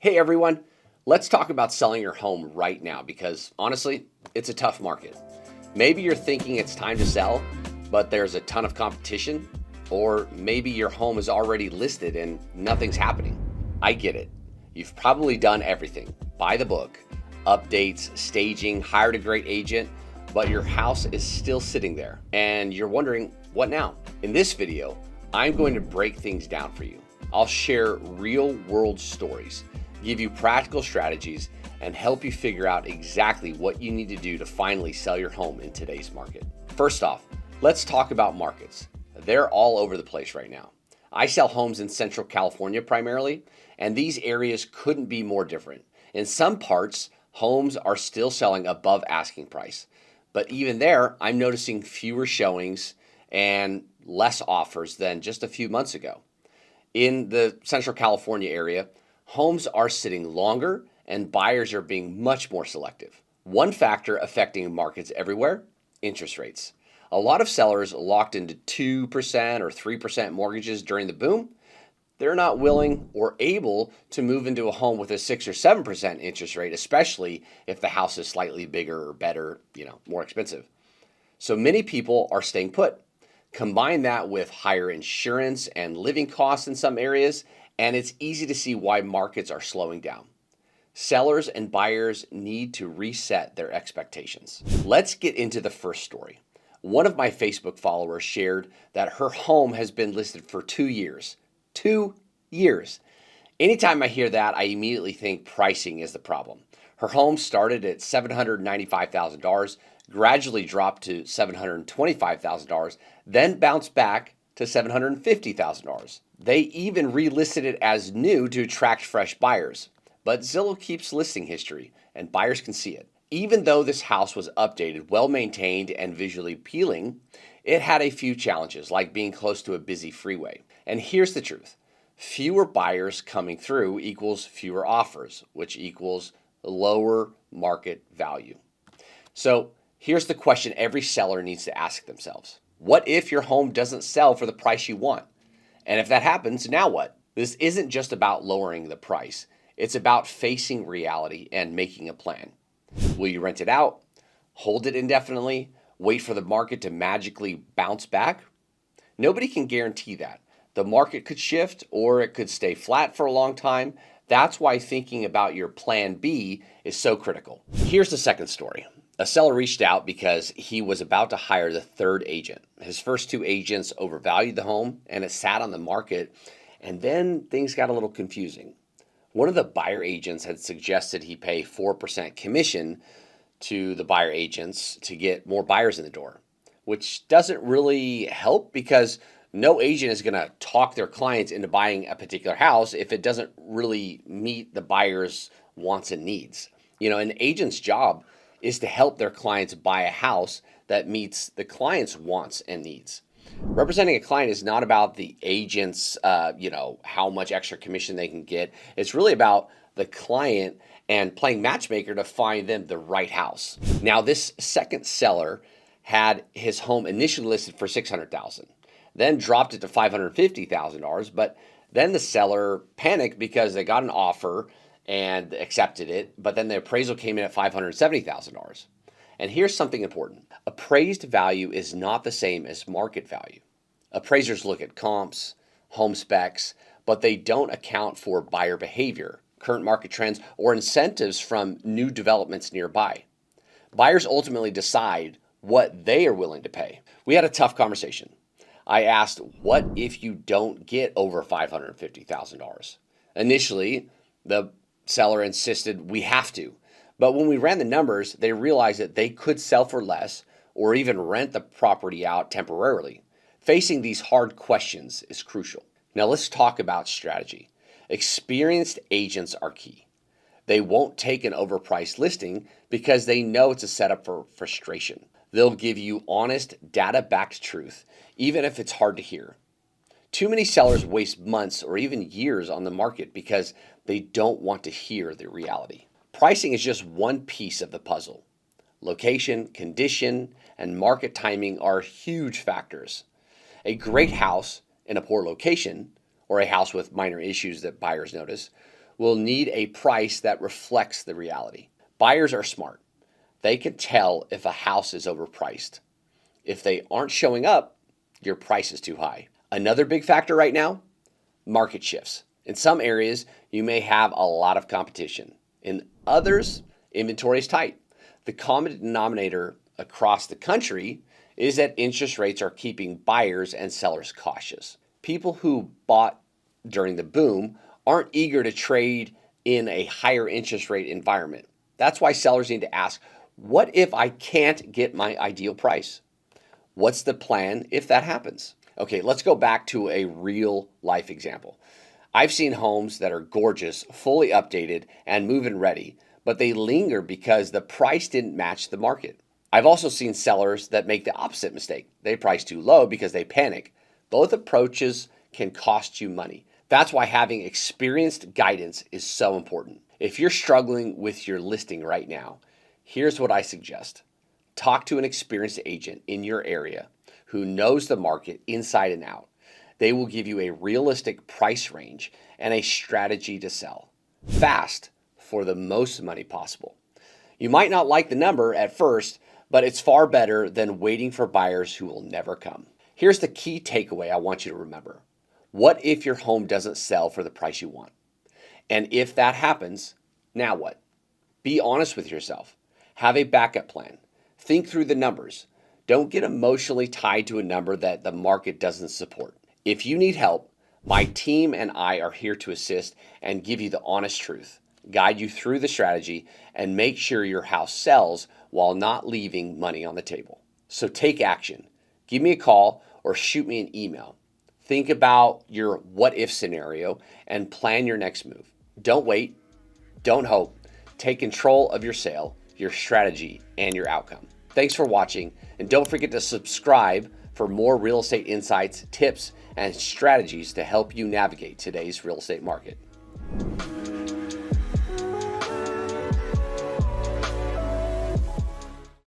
Hey everyone, let's talk about selling your home right now because honestly, it's a tough market. Maybe you're thinking it's time to sell, but there's a ton of competition, or maybe your home is already listed and nothing's happening. I get it. You've probably done everything by the book, updates, staging, hired a great agent, but your house is still sitting there and you're wondering, what now? In this video, I'm going to break things down for you. I'll share real world stories, give you practical strategies, and help you figure out exactly what you need to do to finally sell your home in today's market. First off, let's talk about markets. They're all over the place right now. I sell homes in Central California primarily, and these areas couldn't be more different. In some parts, homes are still selling above asking price, but even there, I'm noticing fewer showings and less offers than just a few months ago. In the Central California area, homes are sitting longer and buyers are being much more selective. One factor affecting markets everywhere: interest rates. A lot of sellers locked into 2% or 3% mortgages during the boom. They're not willing or able to move into a home with a 6 or 7% interest rate, especially if the house is slightly bigger or better, more expensive. So many people are staying put. Combine that with higher insurance and living costs in some areas, and it's easy to see why markets are slowing down. Sellers and buyers need to reset their expectations. Let's get into the first story. One of my Facebook followers shared that her home has been listed for 2 years. 2 years. Anytime I hear that, I immediately think pricing is the problem. Her home started at $795,000, gradually dropped to $725,000, then bounced back to $750,000. They even relisted it as new to attract fresh buyers. But Zillow keeps listing history, and buyers can see it. Even though this house was updated, well-maintained, and visually appealing, it had a few challenges, like being close to a busy freeway. And here's the truth. Fewer buyers coming through equals fewer offers, which equals lower market value. So here's the question every seller needs to ask themselves. What if your home doesn't sell for the price you want? And if that happens, now what? This isn't just about lowering the price. It's about facing reality and making a plan. Will you rent it out, hold it indefinitely, wait for the market to magically bounce back? Nobody can guarantee that. The market could shift or it could stay flat for a long time. That's why thinking about your plan B is so critical. Here's the second story. A seller reached out because he was about to hire the third agent. His first 2 agents overvalued the home and it sat on the market, and then things got a little confusing. One of the buyer agents had suggested he pay 4% commission to the buyer agents to get more buyers in the door, which doesn't really help because no agent is going to talk their clients into buying a particular house if it doesn't really meet the buyer's wants and needs. An agent's job is to help their clients buy a house that meets the client's wants and needs. Representing a client is not about the agent's, how much extra commission they can get. It's really about the client and playing matchmaker to find them the right house. Now, this second seller had his home initially listed for $600,000, then dropped it to $550,000, but then the seller panicked because they got an offer and accepted it, but then the appraisal came in at $570,000. And here's something important. Appraised value is not the same as market value. Appraisers look at comps, home specs, but they don't account for buyer behavior, current market trends, or incentives from new developments nearby. Buyers ultimately decide what they are willing to pay. We had a tough conversation. I asked, what if you don't get over $550,000? Initially, the seller insisted we have to. But when we ran the numbers, they realized that they could sell for less or even rent the property out temporarily. Facing these hard questions is crucial. Now let's talk about strategy. Experienced agents are key. They won't take an overpriced listing because they know it's a setup for frustration. They'll give you honest, data-backed truth, even if it's hard to hear. Too many sellers waste months or even years on the market because they don't want to hear the reality. Pricing is just one piece of the puzzle. Location, condition, and market timing are huge factors. A great house in a poor location, or a house with minor issues that buyers notice, will need a price that reflects the reality. Buyers are smart. They can tell if a house is overpriced. If they aren't showing up, your price is too high. Another big factor right now, market shifts. In some areas, you may have a lot of competition. In others, inventory is tight. The common denominator across the country is that interest rates are keeping buyers and sellers cautious. People who bought during the boom aren't eager to trade in a higher interest rate environment. That's why sellers need to ask, what if I can't get my ideal price? What's the plan if that happens? Okay, let's go back to a real life example. I've seen homes that are gorgeous, fully updated, and move-in ready, but they linger because the price didn't match the market. I've also seen sellers that make the opposite mistake. They price too low because they panic. Both approaches can cost you money. That's why having experienced guidance is so important. If you're struggling with your listing right now, here's what I suggest. Talk to an experienced agent in your area who knows the market inside and out. They will give you a realistic price range and a strategy to sell fast for the most money possible. You might not like the number at first, but it's far better than waiting for buyers who will never come. Here's the key takeaway I want you to remember. What if your home doesn't sell for the price you want? And if that happens, now what? Be honest with yourself. Have a backup plan. Think through the numbers. Don't get emotionally tied to a number that the market doesn't support. If you need help, my team and I are here to assist and give you the honest truth, guide you through the strategy, and make sure your house sells while not leaving money on the table. So take action. Give me a call or shoot me an email. Think about your what if scenario and plan your next move. Don't wait. Don't hope. Take control of your sale, your strategy, and your outcome. Thanks for watching, and don't forget to subscribe for more real estate insights, tips, and strategies to help you navigate today's real estate market.